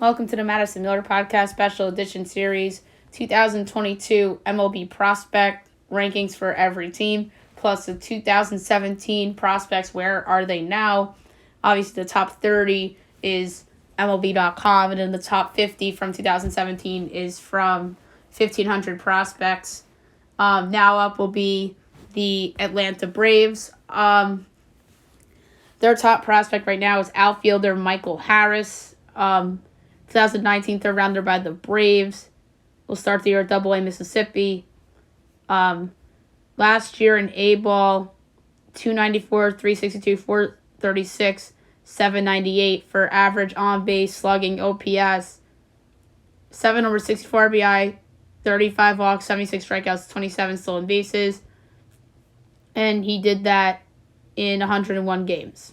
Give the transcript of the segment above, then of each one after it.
Welcome to the Madison Miller Podcast Special Edition Series 2022 MLB Prospect Rankings for every team, plus the 2017 prospects, where are they now? Obviously, the top 30 is MLB.com, and then the top 50 from 2017 is from 1,500 prospects. Now up will be the Atlanta Braves. Their top prospect right now is outfielder Michael Harris. 2019 third rounder by the Braves. Will start the year at Double-A Mississippi. Last year in A-ball, 294, 362, 436, 798 for average on-base slugging OPS. 7 over 64 RBI, 35 walks, 76 strikeouts, 27 stolen bases. And he did that in 101 games.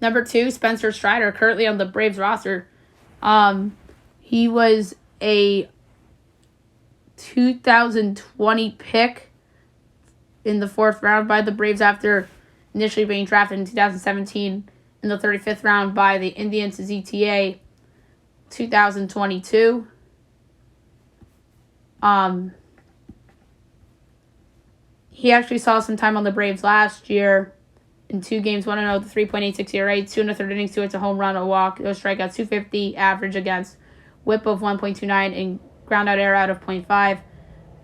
Number 2, Spencer Strider, currently on the Braves roster. He was a 2020 pick in the 4th round by the Braves after initially being drafted in 2017 in the 35th round by the Indians as ETA 2022. He actually saw some time on the Braves last year. In 2 games, 1-0 with a 3.86 ERA, 2 1/3 innings, 2 hits, a home run, a walk, no strikeouts, 250 average against, whip of 1.29, and ground out error out of 0.5.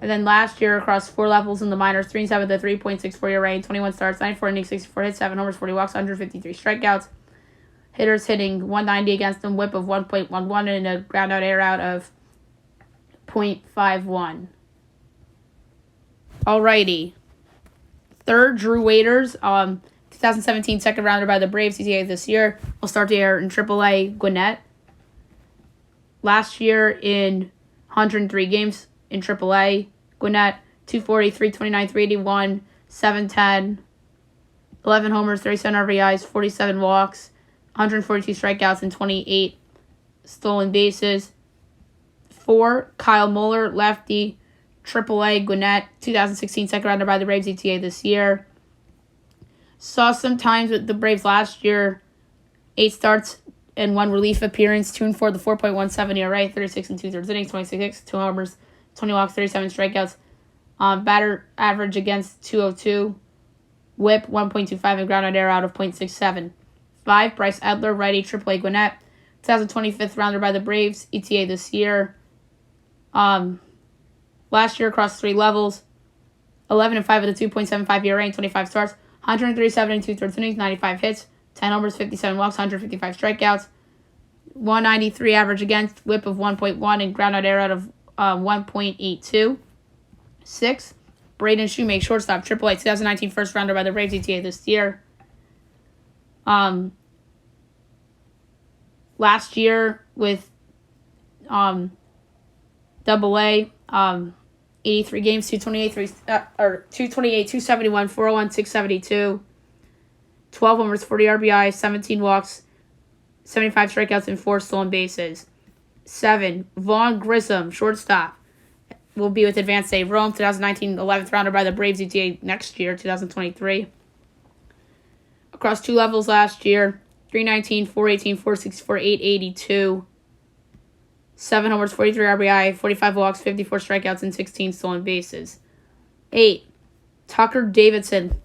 And then last year, across 4 levels in the minors, 3-7 with a 3.64 ERA, 21 starts, 94 innings, 64 hits, 7 homers, 40 walks, 153 strikeouts. Hitters hitting 190 against him, whip of 1.11, and a ground out error out of 0.51. Alrighty. Third, Drew Waiters. 2017 second rounder by the Braves, ETA this year. Will start the year in AAA Gwinnett. Last year in 103 games in AAA Gwinnett, 240, 329, 381, 710, 11 homers, 37 RBIs, 47 walks, 142 strikeouts, and 28 stolen bases. 4, Kyle Muller, lefty, AAA Gwinnett, 2016 second rounder by the Braves, ETA this year. Saw some times with the Braves last year, 8 starts and 1 relief appearance, 2-4 the 4.17 ERA, 36 2/3 innings, 26, 2 homers, 20 walks, 37 strikeouts. Batter average against 202, whip 1.25, and ground out error out of 0.67. 5, Bryce Edler, righty, AAA Gwinnett, 2025th rounder by the Braves, ETA this year. Last year across 3 levels, 11-5 with a 2.75 ERA and 25 starts. 137 2/3 innings, 95 hits, 10 homers, 57 walks, 155 strikeouts, 193 average against, whip of 1.1, and ground out error out of 1.82. 6, Braden Shoemake, shortstop, AAA, 2019 first rounder by the Braves, ETA this year. Last year with Double-A, 83 games, 228, 271, 401, 672, 12 homers, 40 RBI, 17 walks, 75 strikeouts, and 4 stolen bases. 7, Vaughn Grissom, shortstop, will be with Advanced Save Rome, 2019 11th rounder by the Braves, ETA next year, 2023. Across 2 levels last year, 319, 418, 464, 882. 7 homers, 43 RBI, 45 walks, 54 strikeouts, and 16 stolen bases. 8, Tucker Davidson,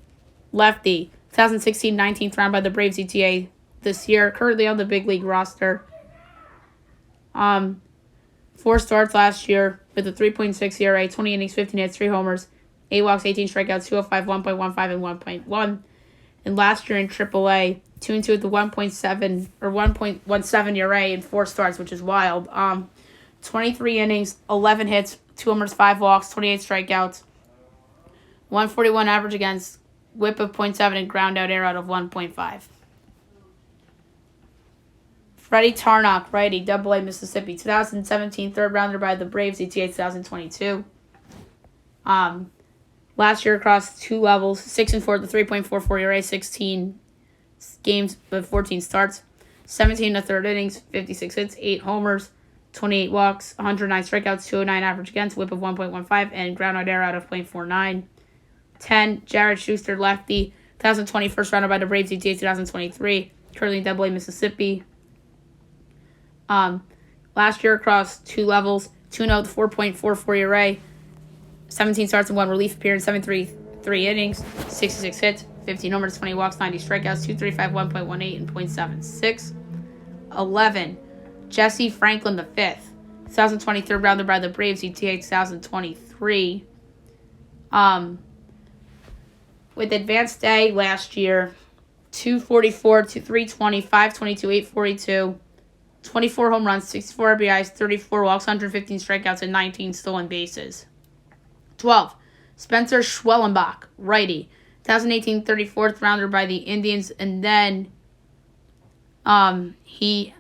lefty, 2016 19th round by the Braves, ETA this year, currently on the big league roster. 4 starts last year with a 3.6 ERA, 20 innings, 15 hits, 3 homers, 8 walks, 18 strikeouts, 205, 1.15, and 1.1. And last year in AAA, 2-2 with the 1.7 or 1.17 ERA in 4 starts, which is wild. 23 innings, 11 hits, 2 homers, 5 walks, 28 strikeouts, 141 average against, whip of 0.7, and ground out error out of 1.5. Freddie Tarnock, righty, Double-A Mississippi, 2017 third rounder by the Braves, ETA 2022. Last year across 2 levels, 6-4 the 3.44 ERA, 16 games with 14 starts, 17 1/3 innings, 56 hits, 8 homers, 28 walks, 109 strikeouts, 209 average against, whip of 1.15, and ground out error out of 0.49. 10, Jared Schuster, lefty, 2020 first rounder by the Braves, ETA 2023, currently in Double-A Mississippi. Last year across 2 levels, 2-0 with 4.44 ERA, 17 starts and 1 relief appearance, 7.33 innings, 66 hits, 15 homers, 20 walks, 90 strikeouts, 235, 1.18, and .76. 11. Jesse Franklin V, 2023 rounder by the Braves, ETA 2023. With advanced day last year, 244 to 320, 522, 842, 24 home runs, 64 RBIs, 34 walks, 115 strikeouts, and 19 stolen bases. 12. Spencer Schwellenbach, righty, 2018 34th rounder by the Indians, and then he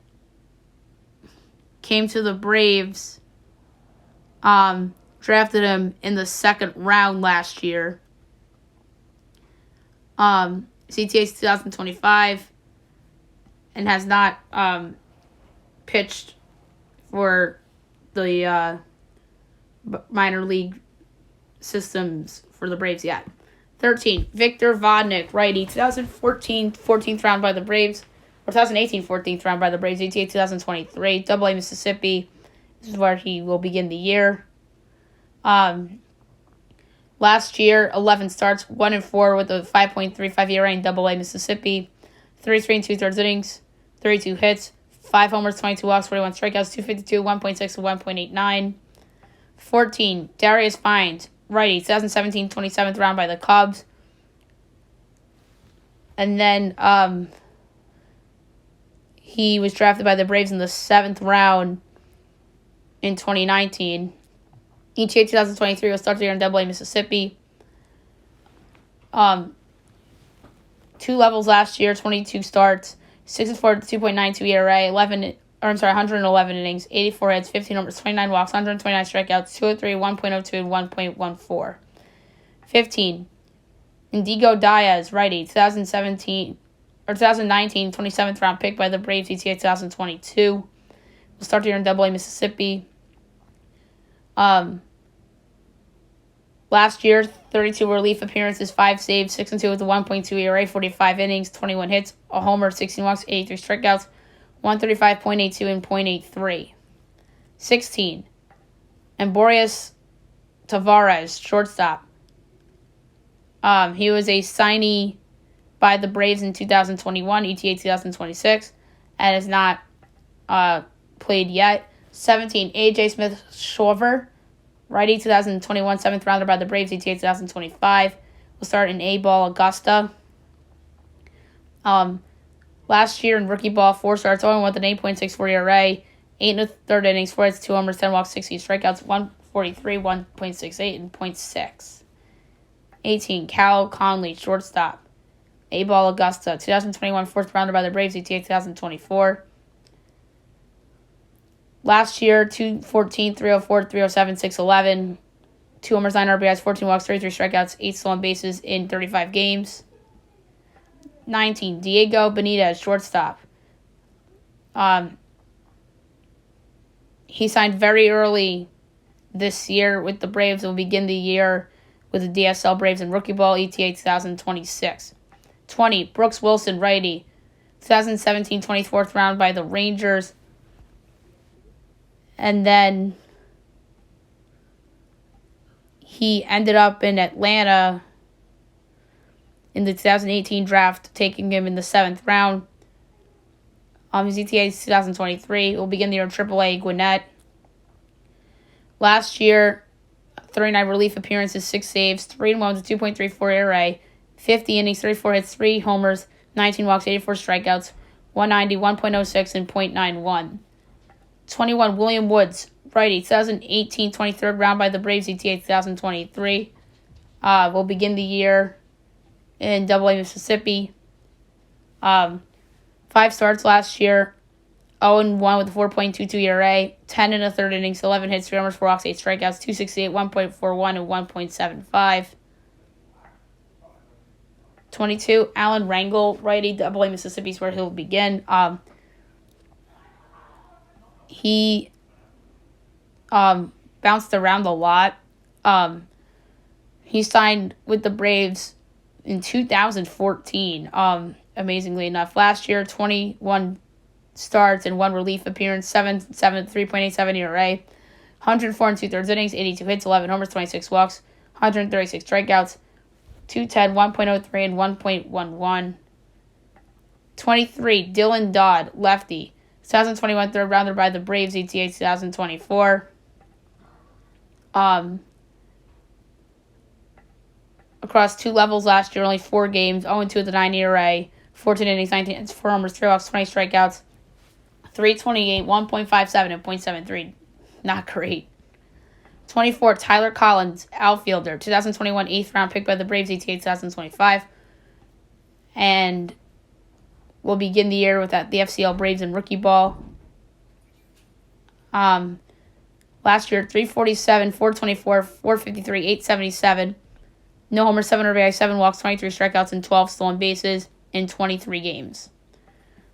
came to the Braves, drafted him in the 2nd round last year. CTA 2025 and has not pitched for the minor league systems for the Braves yet. 13. Victor Vodnik, righty, 2014 14th round by the Braves, or 2018 14th round by the Braves, ETA 2023, Double-A Mississippi. This is where he will begin the year. Last year, 11 starts, 1-4 with a 5.35 ERA in Double-A Mississippi, 33 2/3 innings, 32 hits, 5 homers, 22 walks, 41 strikeouts, 252, 1.6, and 1.89. 14. Darius Vines, righty, 2017 27th round by the Cubs. And then he was drafted by the Braves in the 7th round in 2019. ETA 2023 will start the year in Double-A Mississippi. 2 levels last year, 22 starts, 6-4, 2.92 ERA, 111 innings, 84 hits, 15 homers, 29 walks, 129 strikeouts, 203, 1.02, and 1.14. 15. Indigo Diaz, righty, 2019 27th round pick by the Braves, ETA 2022. Will start the year in Double-A Mississippi. Last year, 32 relief appearances, 5 saves, 6-2 with a 1.2 ERA, 45 innings, 21 hits, a homer, 16 walks, 83 strikeouts, 135.82 and .83. 16. Emborius Tavares, shortstop. He was a signee by the Braves in 2021, ETA 2026, and has not played yet. 17. A.J. Smith-Shawver, righty, 2021 7th rounder by the Braves, ETA 2025. Will start in A-ball Augusta. Last year in rookie ball, 4 starts, only with an 8.64 ERA, 8 1/3 innings, 4 hits, 2 homers, 10 walks, 60 strikeouts, 143, 1.68, and .6. 18. Cal Conley, shortstop. A-ball Augusta, 2021 4th rounder by the Braves, ETA 2024. Last year, 214, 304, 307, 611, 2 homers, 9 RBIs, 14 walks, 33 strikeouts, 8 stolen bases in 35 games. 19. Diego Benitez, shortstop. He signed very early this year with the Braves and will begin the year with the DSL Braves in rookie ball, ETA 2026. 20. Brooks Wilson, righty, 2017 24th round by the Rangers. And then he ended up in Atlanta in the 2018 draft, taking him in the 7th round. His ETA is 2023. Will begin the year in AAA Gwinnett. Last year, 39 relief appearances, 6 saves, 3-1 with 2.34 ERA, 50 innings, 34 hits, 3 homers, 19 walks, 84 strikeouts, 190, 1.06, and .91. 21. William Woods, righty, 2018 23rd round by the Braves, ETA 2023. Will begin the year in Double-A Mississippi. 5 starts last year, 0-1 with a 4.22 ERA, 10 1/3 innings, 11 hits, 3 homers, 4 walks, 8 strikeouts, 268, 1.41, and 1.75. 22. Alan Rangel, righty, Double-A Mississippi is where he'll begin. He bounced around a lot. He signed with the Braves in 2014, amazingly enough. Last year, 21 starts and 1 relief appearance, 3.87 ERA, 104 and 2/3 innings, 82 hits, 11 homers, 26 walks, 136 strikeouts, 210, 1.03, and 1.11. 23, Dylan Dodd, lefty, 2021 third rounder by the Braves, ETA 2024. Across 2 levels last year, only 4 games, 0-2 with the 9 ERA, 14 innings, 19 hits, 4 homers, 3 walks, 20 strikeouts, 328, 1.57, and .73. Not great. 24, Tyler Collins, outfielder, 2021 8th round pick by the Braves, ETA 2025. And will begin the year with the FCL Braves in rookie ball. Last year, 347, 424, 453, 877. No homers, 7 RBI, 7 walks, 23 strikeouts, and 12 stolen bases in 23 games.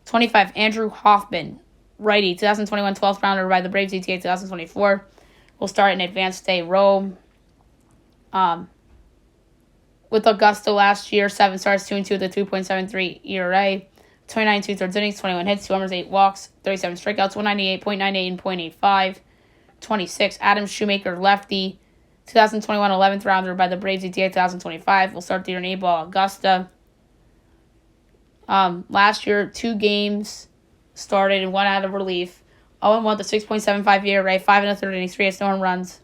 25, Andrew Hoffman, righty, 2021 12th rounder by the Braves, ETA 2024. Will start in Advanced Day Rome. With Augusta last year, 7 starts, 2-2 with a 2.73 ERA, 29 2/3 innings, 21 hits, 2 homers, 8 walks, 37 strikeouts, 198, .98, and .85. 26, Adam Shoemaker, lefty, 2021 11th rounder by the Braves, ETA 2025. Will start the year in A-ball, Augusta. Last year, 2 games started and 1 out of relief. 0-1 with a 6.75 ERA, 5 1/3 innings, 3 hits, no home runs,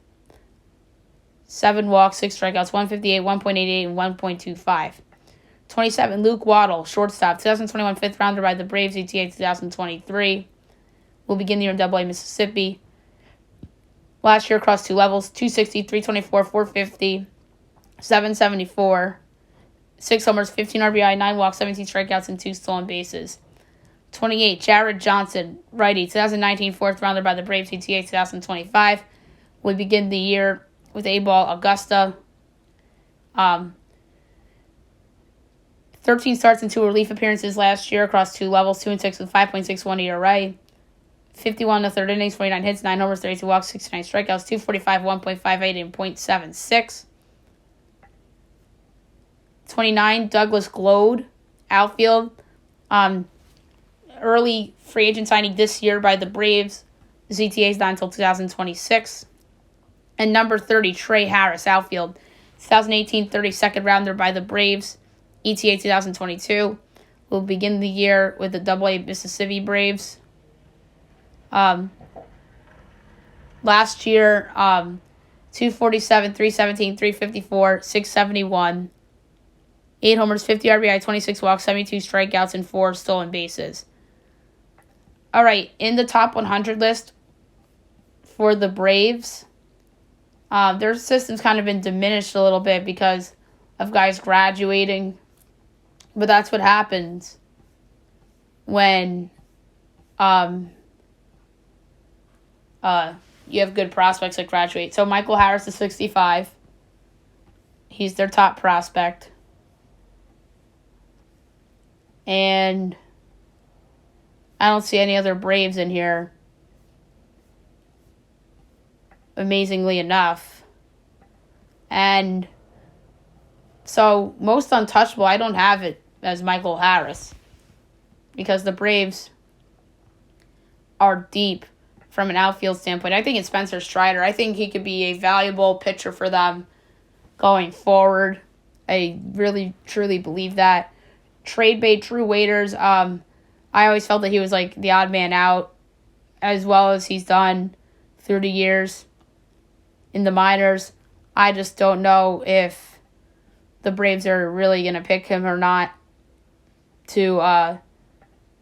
7 walks, 6 strikeouts, 158, 1.88, and 1.25. 27, Luke Waddle, shortstop, 2021 5th rounder by the Braves, ETA 2023. Will begin the year in AA Mississippi. Last year across 2 levels, 260, 324, 450, 774, 6 homers, 15 RBI, 9 walks, 17 strikeouts, and 2 stolen bases. 28, Jared Johnson, righty, 2019 4th rounder by the Braves, ETA 2025. Will begin the year with A-ball, Augusta. 13 starts and 2 relief appearances last year across 2 levels, 2-6 with 5.61 ERA, 51 1/3 innings, 49 hits, 9 homers, 32 walks, 69 strikeouts, 245, 1.58, and .76. 29, Douglas Glode, outfield. Early free agent signing this year by the Braves. ZTA is not until 2026. And number 30, Trey Harris, outfield. 2018 32nd rounder by the Braves. ETA 2022. Will begin the year with the AA Mississippi Braves. Last year, 247, 317, 354, 671. 8 homers, 50 RBI, 26 walks, 72 strikeouts, and 4 stolen bases. All right, in the top 100 list for the Braves, their system's kind of been diminished a little bit because of guys graduating. But that's what happens when you have good prospects that graduate. So Michael Harris is 65. He's their top prospect. And I don't see any other Braves in here, amazingly enough. And so most untouchable, I don't have it as Michael Harris because the Braves are deep from an outfield standpoint. I think it's Spencer Strider. I think he could be a valuable pitcher for them going forward. I really, truly believe that. Trade bait, Drew Waiters. I always felt that he was like the odd man out as well as he's done through the years in the minors. I just don't know if the Braves are really going to pick him or not to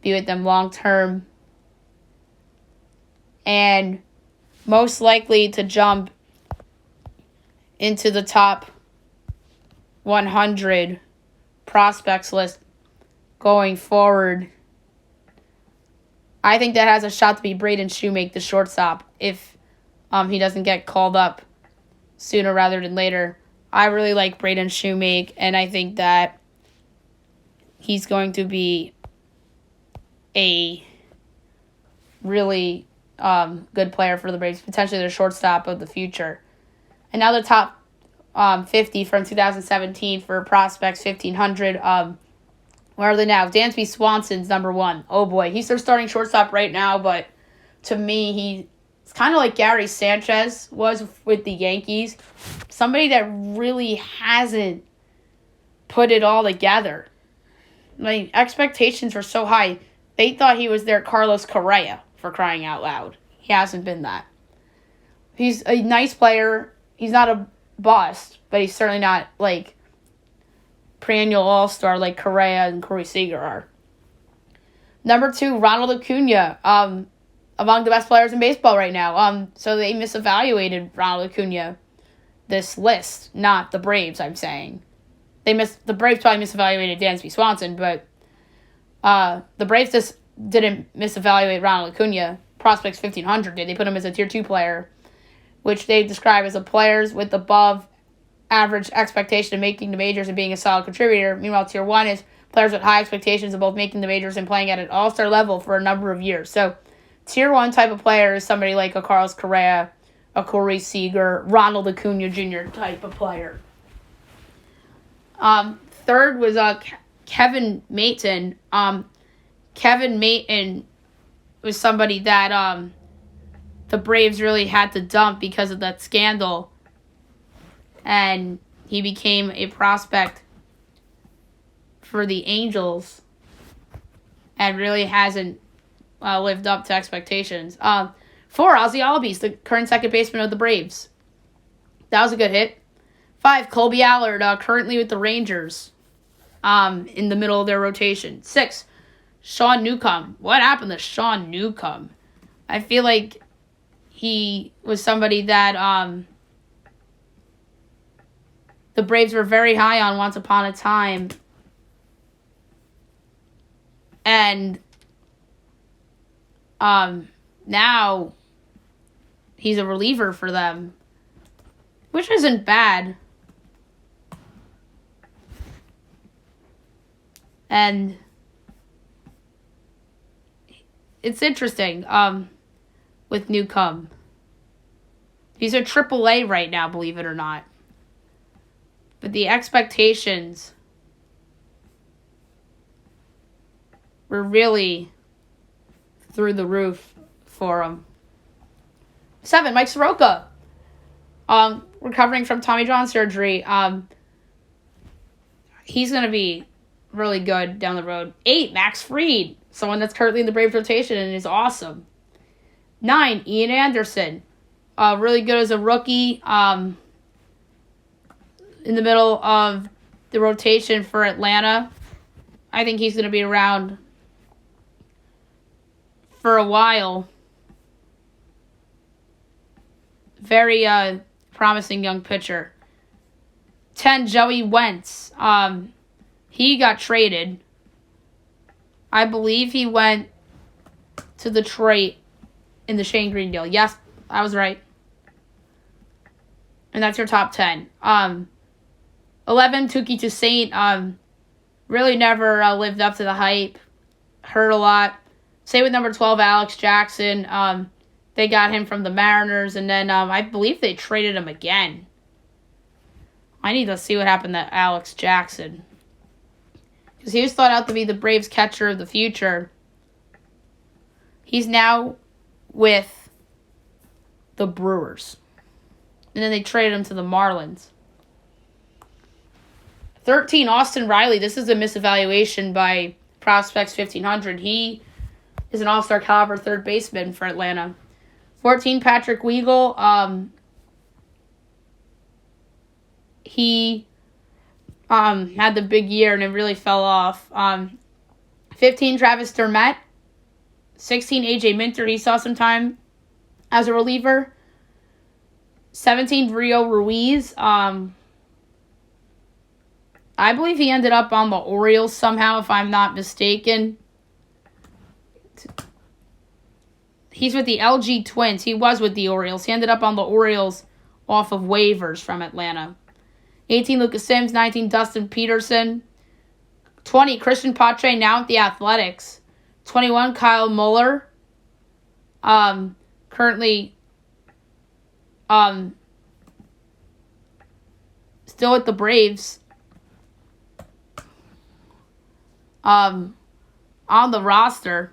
be with them long term. And most likely to jump into the top 100 prospects list going forward, I think that has a shot to be Braden Shoemake, the shortstop, if he doesn't get called up sooner rather than later. I really like Braden Shoemake, and I think that he's going to be a really good player for the Braves, potentially their shortstop of the future. And now the top 50 from 2017 for prospects, 1,500. Where are they now? Dansby Swanson's number 1. Oh boy, he's their starting shortstop right now, but to me, he's kind of like Gary Sanchez was with the Yankees. Somebody that really hasn't put it all together. Like, expectations were so high. They thought he was their Carlos Correa, for crying out loud. He hasn't been that. He's a nice player. He's not a bust, but he's certainly not, like, perennial all-star like Correa and Corey Seager are. Number 2, Ronald Lacuna, among the best players in baseball right now. So they misevaluated Ronald Lacuna, this list, not the Braves, I'm saying. The Braves probably misevaluated Dansby Swanson, but the Braves just didn't misevaluate Ronald Lacuna. Prospects 1500 did. They put him as a tier 2 player, which they describe as a players with above average expectation of making the majors and being a solid contributor. Meanwhile, tier 1 is players with high expectations of both making the majors and playing at an all-star level for a number of years. So tier 1 type of player is somebody like a Carlos Correa, a Corey Seager, Ronald Acuna Jr. type of player. Third was Kevin Maton. Kevin Maton was somebody that the Braves really had to dump because of that scandal. And he became a prospect for the Angels and really hasn't lived up to expectations. 4, Ozzie Albies, the current second baseman of the Braves. That was a good hit. 5, Colby Allard, currently with the Rangers, in the middle of their rotation. 6, Sean Newcomb. What happened to Sean Newcomb? I feel like he was somebody that the Braves were very high on once upon a time. And now he's a reliever for them, which isn't bad. And it's interesting with Newcomb. He's a AAA right now, believe it or not. But the expectations were really through the roof for him. 7, Mike Soroka. Recovering from Tommy John surgery. He's going to be really good down the road. 8, Max Fried. Someone that's currently in the Braves rotation and is awesome. 9, Ian Anderson. Really good as a rookie. In the middle of the rotation for Atlanta. I think he's going to be around for a while. Very promising young pitcher. 10, Joey Wentz. He got traded. I believe he went to Detroit in the Shane Green deal. Yes, I was right. And that's your top 10. 11, Tuki Toussaint. Really never lived up to the hype. Hurt a lot. Same with number 12, Alex Jackson. They got him from the Mariners, and then I believe they traded him again. I need to see what happened to Alex Jackson. Because he was thought out to be the Braves catcher of the future. He's now with the Brewers. And then they traded him to the Marlins. 13, Austin Riley. This is a misevaluation by Prospects 1500. He is an all-star caliber third baseman for Atlanta. 14, Patrick Weigel. He had the big year and it really fell off. 15, Travis Dermett. 16, AJ Minter. He saw some time as a reliever. 17, Rio Ruiz. I believe he ended up on the Orioles somehow, if I'm not mistaken. He's with the LG Twins. He was with the Orioles. He ended up on the Orioles off of waivers from Atlanta. 18, Lucas Sims. 19, Dustin Peterson. 20, Christian Pache, now with the Athletics. 21, Kyle Muller. Currently still with the Braves. on the roster.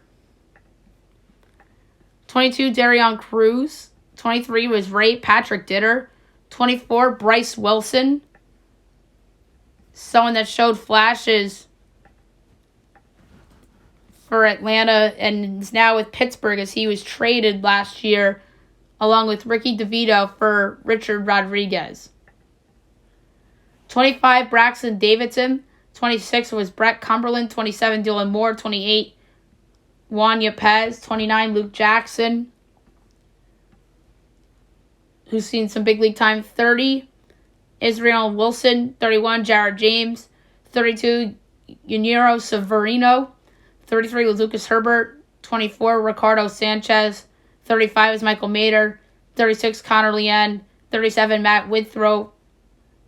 22, Darion Cruz. 23 was Patrick Ditter. 24, Bryce Wilson. Someone that showed flashes for Atlanta and is now with Pittsburgh as he was traded last year along with Ricky DeVito for Richard Rodriguez. 25, Braxton Davidson. 26 was Brett Cumberland. 27, Dylan Moore. 28, Juan Yepez. 29, Luke Jackson, who's seen some big league time. 30, Israel Wilson. 31, Jared James. 32, Yuniero Severino. 33 was Lucas Herbert. 24, Ricardo Sanchez. 35 was Michael Mader. 36, Connor Leanne. 37, Matt Withrow.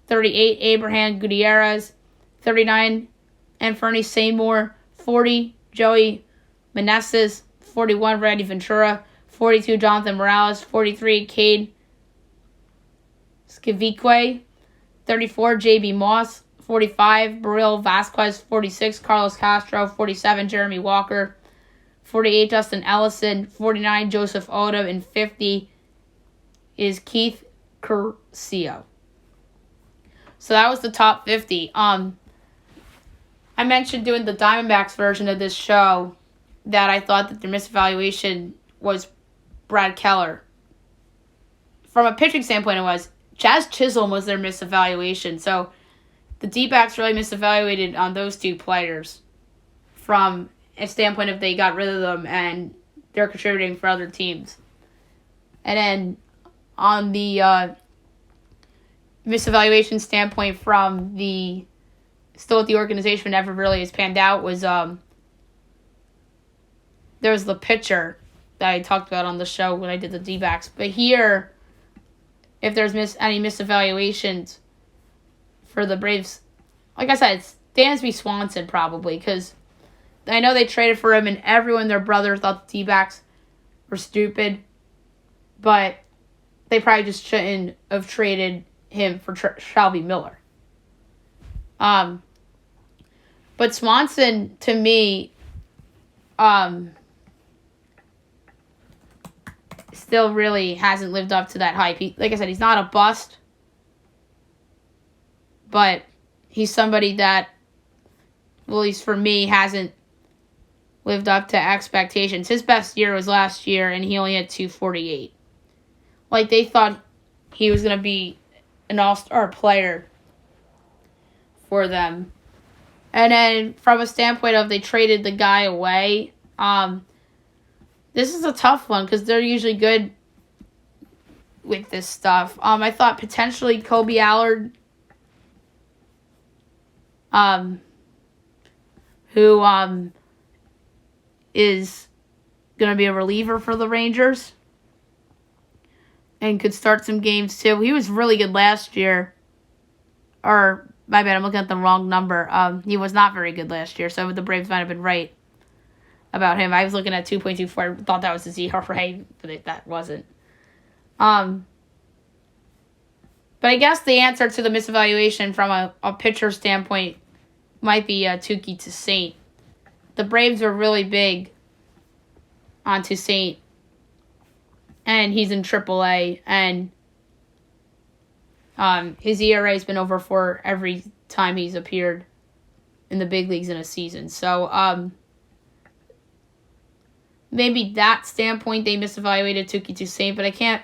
38, Abraham Gutierrez. 39, Anthony Seymour. 40, Joey Meneses. 41, Randy Ventura. 42, Jonathan Morales. 43, Cade Skivique. 34, J.B. Moss. 45, Baril Vasquez. 46, Carlos Castro. 47, Jeremy Walker. 48, Justin Ellison. 49, Joseph Oda. And 50 is Keith Curcio. So that was the top 50. I mentioned doing the Diamondbacks version of this show that I thought that their misevaluation was Brad Keller. From a pitching standpoint, it was. Jazz Chisholm was their misevaluation. So the D-backs really misevaluated on those two players from a standpoint if they got rid of them and they're contributing for other teams. And then on the misevaluation standpoint from the still with the organization never really has panned out was there was the pitcher that I talked about on the show when I did the D-backs. But here, if there's any misevaluations for the Braves, like I said, it's Dansby Swanson probably, because I know they traded for him and everyone, their brother, thought the D-backs were stupid, but they probably just shouldn't have traded him for Shelby Muller. But Swanson, to me, still really hasn't lived up to that hype. Like I said, he's not a bust, but he's somebody that, well, at least for me, hasn't lived up to expectations. His best year was last year, and he only had 248. Like, they thought he was going to be an all-star player for them. And then from a standpoint of they traded the guy away, this is a tough one because they're usually good with this stuff. I thought potentially Kobe Allard, who is going to be a reliever for the Rangers and could start some games too. He was really good last year. Or, my bad, I'm looking at the wrong number. He was not very good last year, so the Braves might have been right about him. I was looking at 2.24. I thought that was his ERA, but that wasn't. But I guess the answer to the misevaluation from a pitcher standpoint might be Touki Toussaint. The Braves are really big on Toussaint, and he's in AAA, and his ERA has been over 4 every time he's appeared in the big leagues in a season. So, maybe that standpoint they misevaluated Touki Toussaint, but I can't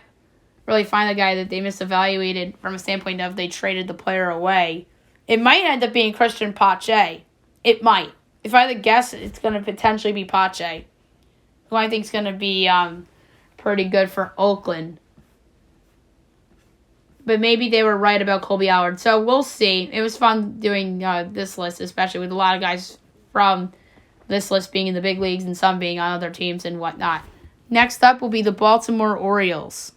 really find the guy that they misevaluated from a standpoint of they traded the player away. It might end up being Christian Pache. It might. If I had to guess, it's going to potentially be Pache, who I think is going to be pretty good for Oakland. But maybe they were right about Colby Allard. So we'll see. It was fun doing this list, especially with a lot of guys from this list being in the big leagues and some being on other teams and whatnot. Next up will be the Baltimore Orioles.